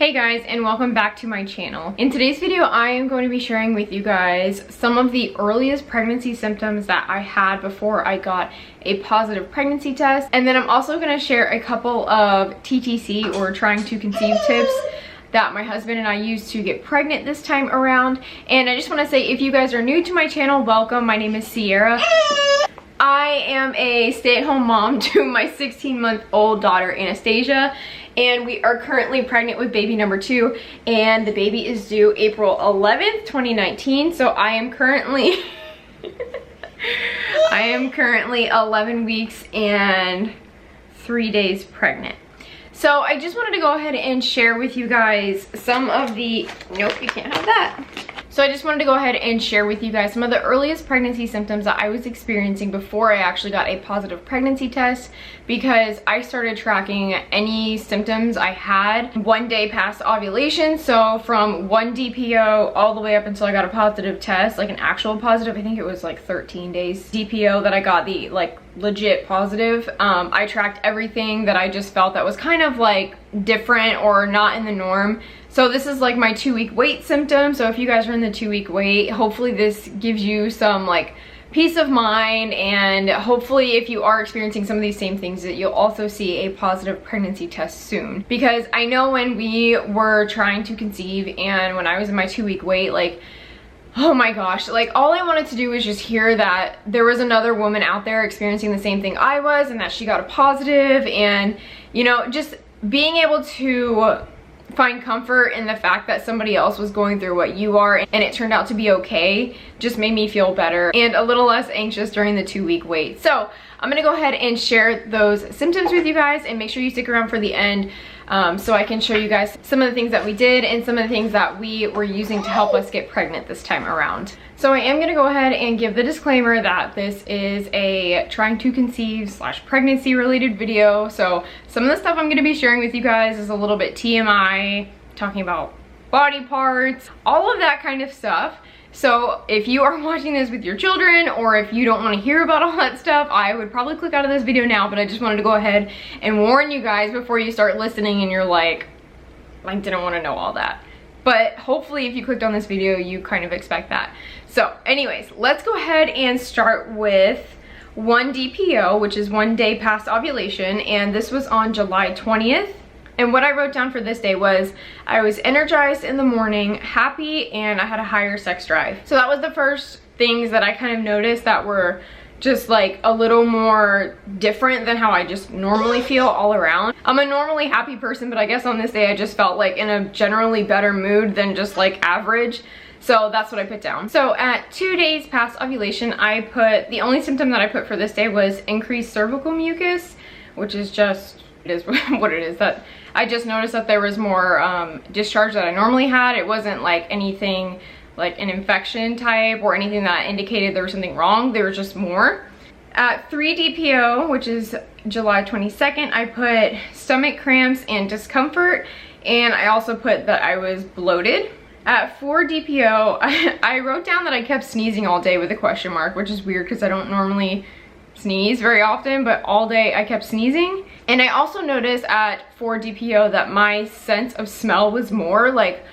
Hey guys, and welcome back to my channel. In today's video, I am going to be sharing with you guys some of the earliest pregnancy symptoms that I had before I got a positive pregnancy test. And then I'm also going to share a couple of TTC or trying to conceive tips that my husband and I used to get pregnant this time around. And I just want to say, if you guys are new to my channel, welcome. My name is Ciera. I am a stay-at-home mom to my 16-month-old daughter Anastasia, and we are currently pregnant with baby number 2, and the baby is due April 11th, 2019. So I am currently 11 weeks and 3 days pregnant. So I just wanted to go ahead and share with you guys some of the, nope, you can't have that. So I just wanted to go ahead and share with you guys some of the earliest pregnancy symptoms that I was experiencing before I actually got a positive pregnancy test, because I started tracking any symptoms I had 1 day past ovulation. So from 1 DPO all the way up until I got a positive test, like an actual positive, I think it was like 13 days DPO that I got the like legit positive. I tracked everything that I just felt that was kind of like different or not in the norm. So this is like my 2-week wait symptom. So if you guys are in the 2-week wait, hopefully this gives you some like peace of mind, and hopefully if you are experiencing some of these same things that you'll also see a positive pregnancy test soon. Because I know when we were trying to conceive and when I was in my 2-week wait, like, oh my gosh, like all I wanted to do was just hear that there was another woman out there experiencing the same thing I was and that she got a positive, and you know, just being able to find comfort in the fact that somebody else was going through what you are and it turned out to be okay just made me feel better and a little less anxious during the 2-week wait. So I'm gonna go ahead and share those symptoms with you guys, and make sure you stick around for the end so I can show you guys some of the things that we did and some of the things that we were using to help us get pregnant this time around. So I am gonna go ahead and give the disclaimer that this is a trying to conceive / pregnancy related video. So some of the stuff I'm gonna be sharing with you guys is a little bit TMI, talking about body parts, all of that kind of stuff. So if you are watching this with your children, or if you don't want to hear about all that stuff, I would probably click out of this video now, but I just wanted to go ahead and warn you guys before you start listening and you're like, I didn't want to know all that. But hopefully if you clicked on this video, you kind of expect that. So anyways, let's go ahead and start with 1 DPO, which is 1 day past ovulation, and this was on July 20th. And what I wrote down for this day was, I was energized in the morning, happy, and I had a higher sex drive. So that was the first things that I kind of noticed that were just like a little more different than how I just normally feel all around. I'm a normally happy person, but I guess on this day I just felt like in a generally better mood than just like average. So that's what I put down. So at 2 days past ovulation, I put, the only symptom that I put for this day was increased cervical mucus, which is just, it is what it is. That I just noticed that there was more discharge that I normally had. It wasn't like anything like an infection type or anything that indicated there was something wrong. There was just more. At 3 DPO, which is July 22nd, I put stomach cramps and discomfort, and I also put that I was bloated. At 4 DPO, I wrote down that I kept sneezing all day with a question mark, which is weird because I don't normally sneeze very often, but all day I kept sneezing. And I also noticed at 4 DPO that my sense of smell was more like,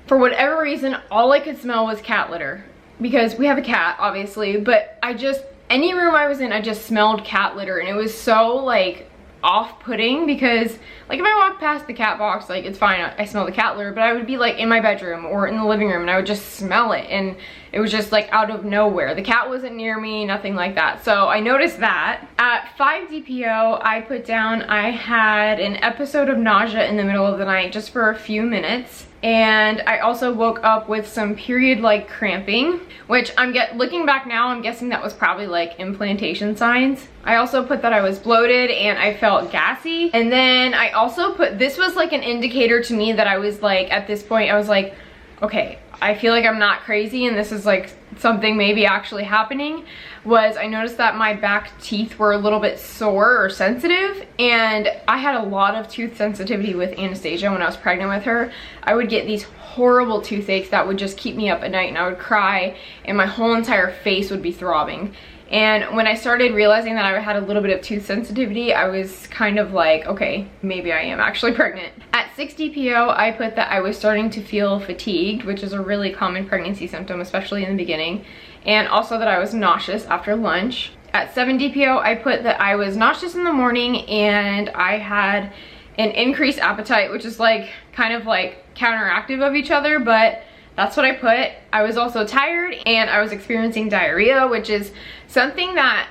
for whatever reason, all I could smell was cat litter, because we have a cat obviously, but I just, any room I was in, I just smelled cat litter, and it was so like off-putting, because like if I walk past the cat box, like it's fine, I smell the cat litter, but I would be like in my bedroom or in the living room and I would just smell it, and it was just like out of nowhere. The cat wasn't near me, nothing like that. So I noticed that. At 5 DPO, I put down I had an episode of nausea in the middle of the night just for a few minutes. And I also woke up with some period-like cramping, which looking back now, I'm guessing that was probably like implantation signs. I also put that I was bloated and I felt gassy. And then I also put, this was like an indicator to me that I was like, at this point, I was like, okay, I feel like I'm not crazy and this is like something maybe actually happening, was I noticed that my back teeth were a little bit sore or sensitive, and I had a lot of tooth sensitivity with Anastasia when I was pregnant with her. I would get these horrible toothaches that would just keep me up at night, and I would cry and my whole entire face would be throbbing. And when I started realizing that I had a little bit of tooth sensitivity, I was kind of like, okay, maybe I am actually pregnant. At 6 DPO, I put that I was starting to feel fatigued, which is a really common pregnancy symptom, especially in the beginning, and also that I was nauseous after lunch. At 7 DPO, I put that I was nauseous in the morning and I had an increased appetite, which is like kind of like counteractive of each other, but that's what I put. I was also tired and I was experiencing diarrhea, which is something that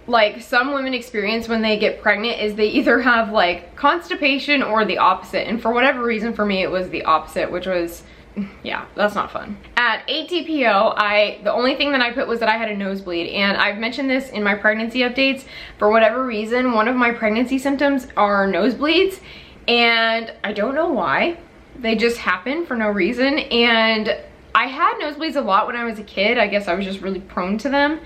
like some women experience when they get pregnant, is they either have like constipation or the opposite. And for whatever reason, for me, it was the opposite, which was, yeah, that's not fun. At 8 DPO, the only thing that I put was that I had a nosebleed, and I've mentioned this in my pregnancy updates. For whatever reason, one of my pregnancy symptoms are nosebleeds, and I don't know why. They just happen for no reason, and I had nosebleeds a lot when I was a kid. I guess I was just really prone to them.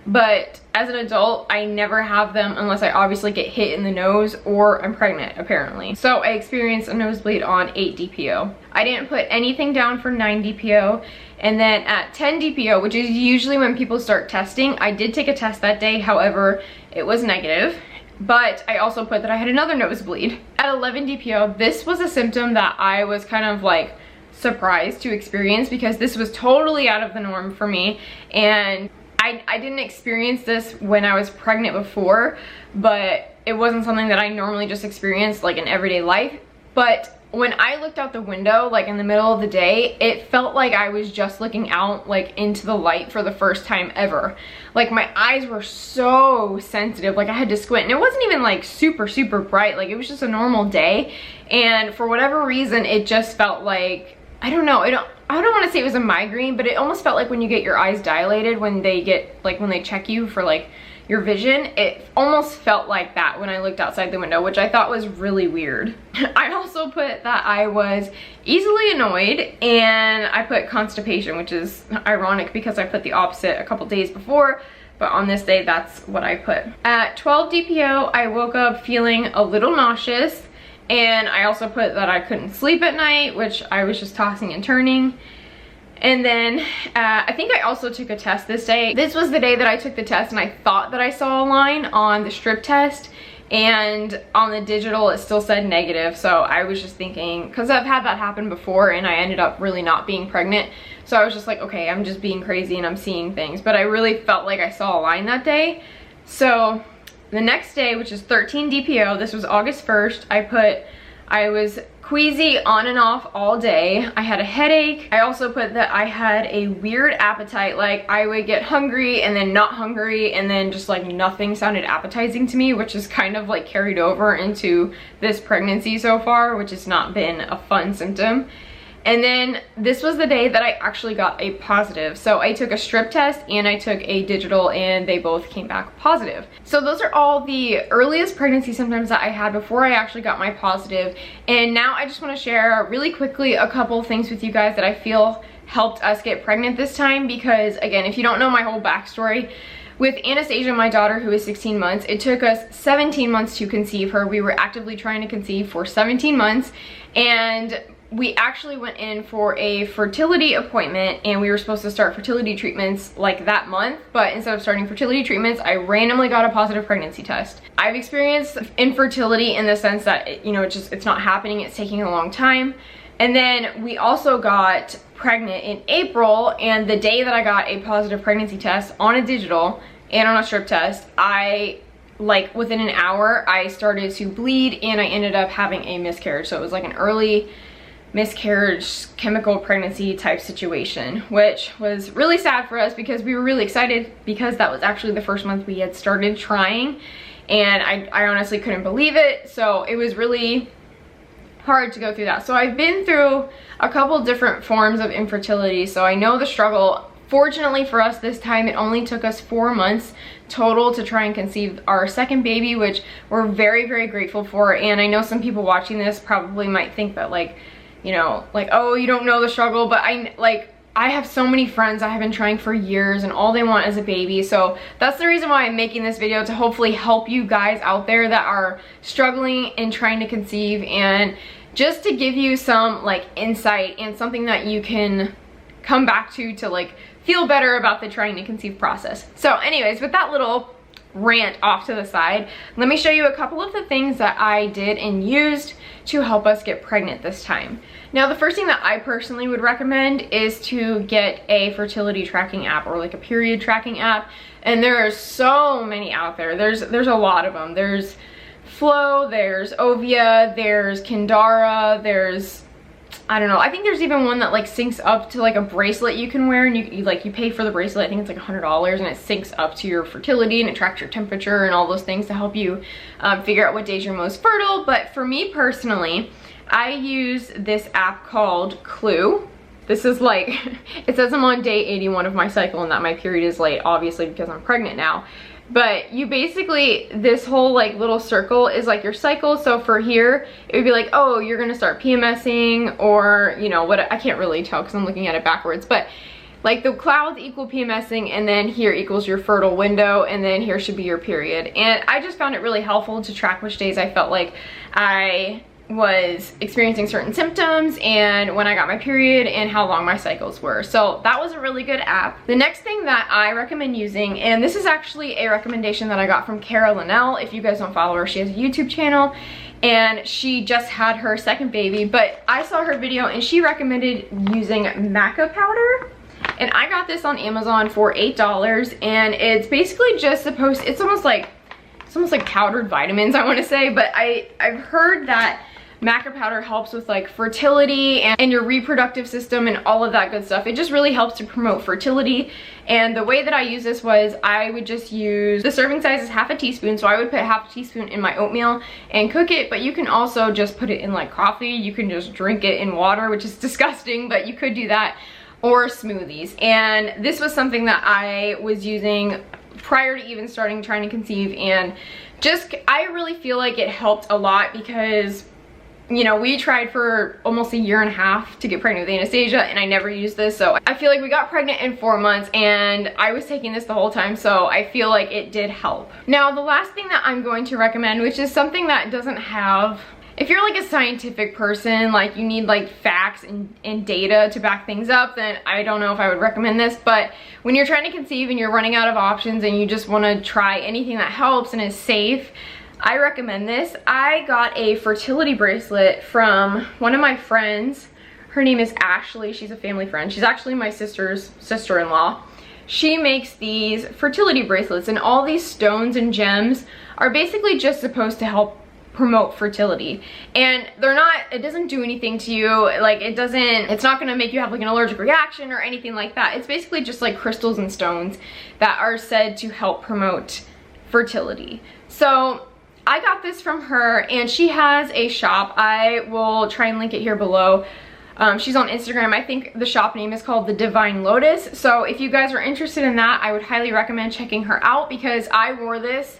But as an adult, I never have them unless I obviously get hit in the nose or I'm pregnant, apparently. So I experienced a nosebleed on 8 DPO. I didn't put anything down for 9 DPO. And then at 10 DPO, which is usually when people start testing, I did take a test that day. However, it was negative. But I also put that I had another nosebleed. At 11 DPO, this was a symptom that I was kind of like surprised to experience because this was totally out of the norm for me. And I didn't experience this when I was pregnant before, but it wasn't something that I normally just experienced like in everyday life. But when I looked out the window, like in the middle of the day, it felt like I was just looking out like into the light for the first time ever. Like my eyes were so sensitive, like I had to squint, and it wasn't even like super bright, like it was just a normal day. And for whatever reason, it just felt like, I don't know, I don't want to say it was a migraine, but it almost felt like when you get your eyes dilated when they get, like when they check you for like your vision, it almost felt like that when I looked outside the window, which I thought was really weird. I also put that I was easily annoyed, and I put constipation, which is ironic because I put the opposite a couple days before, but on this day, that's what I put. At 12 DPO, I woke up feeling a little nauseous. And I also put that I couldn't sleep at night, which I was just tossing and turning. And then I think I also took a test this day. This was the day that I took the test, and I thought that I saw a line on the strip test, and on the digital it still said negative. So I was just thinking, because I've had that happen before and I ended up really not being pregnant. So I was just like, okay, I'm just being crazy and I'm seeing things. But I really felt like I saw a line that day. So the next day, which is 13 DPO, this was August 1st, I was queasy on and off all day. I had a headache. I also put that I had a weird appetite, like I would get hungry and then not hungry, and then just like nothing sounded appetizing to me, which is kind of like carried over into this pregnancy so far, which has not been a fun symptom. And then this was the day that I actually got a positive. So I took a strip test and I took a digital, and they both came back positive. So those are all the earliest pregnancy symptoms that I had before I actually got my positive. And now I just want to share really quickly a couple things with you guys that I feel helped us get pregnant this time. Because again, if you don't know my whole backstory, with Anastasia, my daughter, who is 16 months, it took us 17 months to conceive her. We were actively trying to conceive for 17 months. And we actually went in for a fertility appointment, and we were supposed to start fertility treatments like that month, but instead of starting fertility treatments, I randomly got a positive pregnancy test. I've experienced infertility in the sense that, you know, it's not happening, it's taking a long time. And then we also got pregnant in April, and the day that I got a positive pregnancy test on a digital and on a strip test, like within an hour, I started to bleed and I ended up having a miscarriage. So it was like an early miscarriage, chemical pregnancy type situation, which was really sad for us because we were really excited because that was actually the first month we had started trying, and I honestly couldn't believe it. So it was really hard to go through that. So I've been through a couple different forms of infertility, so I know the struggle. Fortunately for us this time, it only took us 4 months total to try and conceive our second baby, which we're very grateful for. And I know some people watching this probably might think that, like, you know, like, oh, you don't know the struggle, but I have so many friends that have been trying for years and all they want is a baby. So that's the reason why I'm making this video, to hopefully help you guys out there that are struggling and trying to conceive, and just to give you some like insight and something that you can come back to like feel better about the trying to conceive process. So anyways, with that little rant off to the side, let me show you a couple of the things that I did and used to help us get pregnant this time. Now, the first thing that I personally would recommend is to get a fertility tracking app or like a period tracking app. And there are so many out there. There's a lot of them. There's Flow, there's Ovia, there's Kindara, there's, I don't know, I think there's even one that like syncs up to like a bracelet you can wear, and you pay for the bracelet. I think it's like $100, and it syncs up to your fertility and it tracks your temperature and all those things to help you figure out what days you're most fertile. But for me personally, I use this app called Clue. This is like, it says I'm on day 81 of my cycle and that my period is late, obviously because I'm pregnant now. But you basically, this whole like little circle is like your cycle. So for here, it would be like, oh, you're gonna start PMSing, or you know what, I can't really tell because I'm looking at it backwards, but like the clouds equal PMSing, and then here equals your fertile window, and then here should be your period. And I just found it really helpful to track which days I felt like I was experiencing certain symptoms and when I got my period and how long my cycles were. So that was a really good app. The next thing that I recommend using, and this is actually a recommendation that I got from Cara Linnell. If you guys don't follow her, she has a YouTube channel and she just had her second baby, but I saw her video and she recommended using Maca Powder. And I got this on Amazon for $8, and it's basically just supposed, it's almost like powdered vitamins, I want to say, but I've heard that Maca Powder helps with like fertility and your reproductive system and all of that good stuff. It just really helps to promote fertility. And the way that I use this was I would just use, the serving size is half a teaspoon, so I would put half a teaspoon in my oatmeal and cook it, but you can also just put it in like coffee. You can just drink it in water, which is disgusting, but you could do that, or smoothies. And this was something that I was using prior to even starting trying to conceive, and just I really feel like it helped a lot because, you know, we tried for almost a year and a half to get pregnant with Anastasia, and I never used this. So I feel like we got pregnant in 4 months and I was taking this the whole time, so I feel like it did help. Now, the last thing that I'm going to recommend, which is something that doesn't have, if you're like a scientific person, like you need like facts and data to back things up, then I don't know if I would recommend this. But when you're trying to conceive and you're running out of options and you just want to try anything that helps and is safe, I recommend this. I got a fertility bracelet from one of my friends. Her name is Ashley. She's a family friend. She's actually my sister's sister-in-law. She makes these fertility bracelets, and all these stones and gems are basically just supposed to help promote fertility. And they're not, it doesn't do anything to you, like it's not gonna make you have like an allergic reaction or anything like that. It's basically just like crystals and stones that are said to help promote fertility. So I got this from her, and she has a shop. I will try and link it here below. She's on Instagram. I think the shop name is called The Divine Lotus. So if you guys are interested in that, I would highly recommend checking her out, because I wore this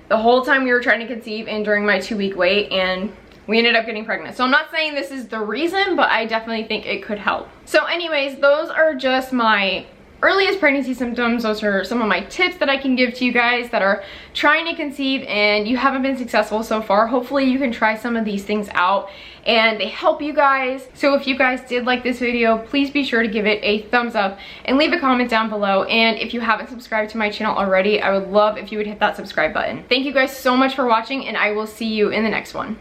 the whole time we were trying to conceive and during my 2-week wait, and we ended up getting pregnant. So I'm not saying this is the reason, but I definitely think it could help. So anyways, those are just my earliest pregnancy symptoms. Those are some of my tips that I can give to you guys that are trying to conceive and you haven't been successful so far. Hopefully you can try some of these things out and they help you guys. So if you guys did like this video, please be sure to give it a thumbs up and leave a comment down below. And if you haven't subscribed to my channel already, I would love if you would hit that subscribe button. Thank you guys so much for watching, and I will see you in the next one.